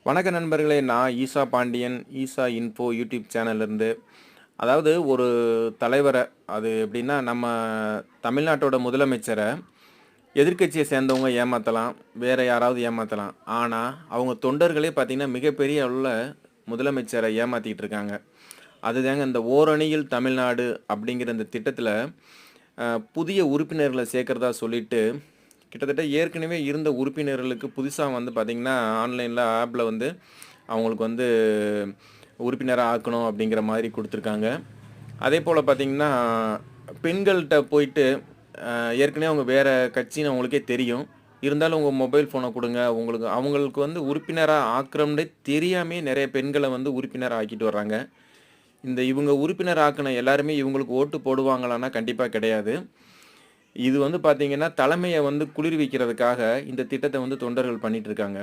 வணக்க நண்பர்களே! நான் ஈசா பாண்டியன், ஈசா இன்ஃபோ யூடியூப் சேனல்லேருந்து. அதாவது ஒரு தலைவர அது எப்படின்னா, நம்ம தமிழ்நாட்டோட முதலமைச்சர எதிர்க்கட்சிய சேர்ந்தவங்க ஏமாத்தலாம். வேற யாராவது ஏமாத்தலாம். ஆனா, அவங்க தொண்டர்களே பார்த்தீங்கன்னா, மிகப்பெரிய அளவுல முதலமைச்சர ஏமாத்திட்டு இருக்காங்க. அதுதாங்க இந்த ஓரணியில் தமிழ்நாடு அப்படிங்கிற இந்த திட்டத்தில, அ புதிய உறுப்பினர்கள சேர்க்கிறதா சொல்லிட்டு, கிட்டத்தட்ட ஏற்கனவே இருந்த உறுப்பினர்களுக்கு புதுசா வந்து பார்த்தீங்கன்னா, ஆன்லைன்ல ஆப்ல வந்து அவங்களுக்கு வந்து உறுப்பினரா ஆக்கணும் அப்படிங்கிற மாரி குடுத்துருக்காங்க. அதேபோல பார்த்தீங்கன்னா, பெண்கள்ட்ட போயிட்டு அ ஏற்கனவே அவங்க வேற கட்சின்னு அவங்களுக்கே தெரியும். இருந்தாலும் உங்க மொபைல் ஃபோன குடுங்க. அவங்களுக்கு வந்து உறுப்பினரா ஆக்குறோம்னே தெரியாமயே நெறைய பெண்கள வந்து உறுப்பினரா ஆக்கிட்டு வர்றாங்க. இவங்க உறுப்பினர் ஆக்குன எல்லாருமே இவங்களுக்கு ஓட்டு போடுவாங்களான்னா, கண்டிப்பா கிடையாது. இது வந்து பார்த்தீங்கன்னா, தலைமைய வந்து குளிர்விக்கிறதுக்காக இந்த திட்டத்த வந்து தொண்டர்கள் பண்ணிட்டு இருக்காங்க.